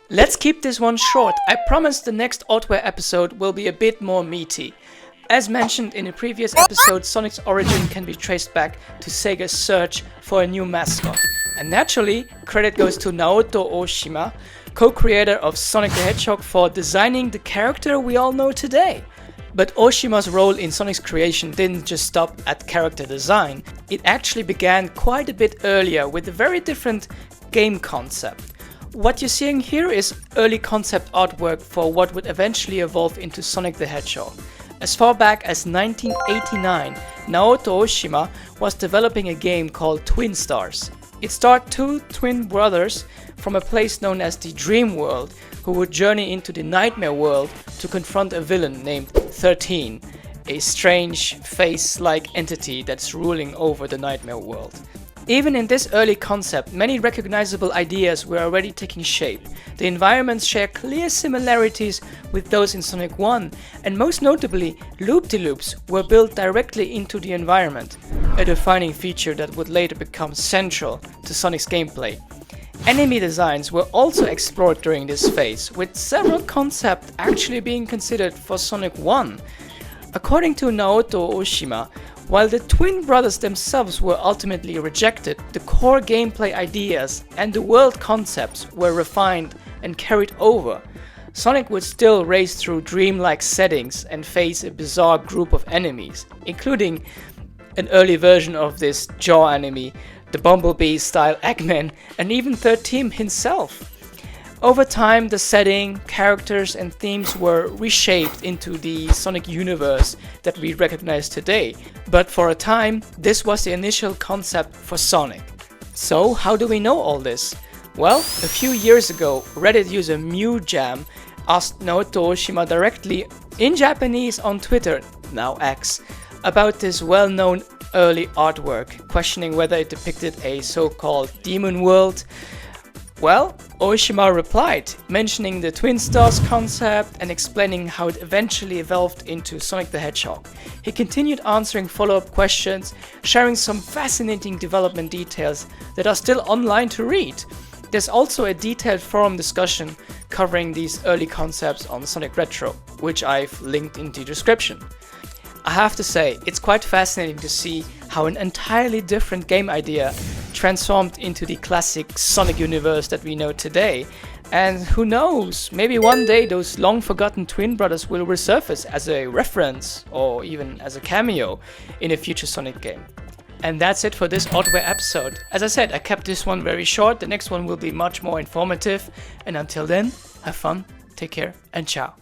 Let's keep this one short. I promise the next Oddware episode will be a bit more meaty. As mentioned in a previous episode, Sonic's origin can be traced back to Sega's search for a new mascot. And naturally, credit goes to Naoto Oshima, co-creator of Sonic the Hedgehog, for designing the character we all know today. But Oshima's role in Sonic's creation didn't just stop at character design. It actually began quite a bit earlier with a very different game concept. What you're seeing here is early concept artwork for what would eventually evolve into Sonic the Hedgehog. As far back as 1989, Naoto Oshima was developing a game called Twin Stars. It starred two twin brothers from a place known as the Dream World, who would journey into the Nightmare World to confront a villain named 13, a strange face-like entity that's ruling over the Nightmare World. Even in this early concept, many recognizable ideas were already taking shape. The environments share clear similarities with those in Sonic 1, and most notably, loop-de-loops were built directly into the environment, a defining feature that would later become central to Sonic's gameplay. Enemy designs were also explored during this phase, with several concepts actually being considered for Sonic 1. According to Naoto Oshima, while the twin brothers themselves were ultimately rejected, the core gameplay ideas and the world concepts were refined and carried over. Sonic would still race through dreamlike settings and face a bizarre group of enemies, including an early version of this jaw enemy, the Bumblebee-style Eggman, and even 13 himself. Over time, the setting, characters and themes were reshaped into the Sonic universe that we recognize today, but for a time, this was the initial concept for Sonic. So, how do we know all this? Well, a few years ago, Reddit user MewJAM asked Naoto Oshima directly in Japanese on Twitter, now X, about this well-known early artwork, questioning whether it depicted a so-called demon world. Well, Oshima replied, mentioning the Twin Stars concept and explaining how it eventually evolved into Sonic the Hedgehog. He continued answering follow-up questions, sharing some fascinating development details that are still online to read. There's also a detailed forum discussion covering these early concepts on Sonic Retro, which I've linked in the description. I have to say, it's quite fascinating to see how an entirely different game idea transformed into the classic Sonic universe that we know today. And who knows, maybe one day those long forgotten twin brothers will resurface as a reference or even as a cameo in a future Sonic game. And that's it for this Oddware episode. As I said, I kept this one very short, the next one will be much more informative. And until then, have fun, take care and ciao.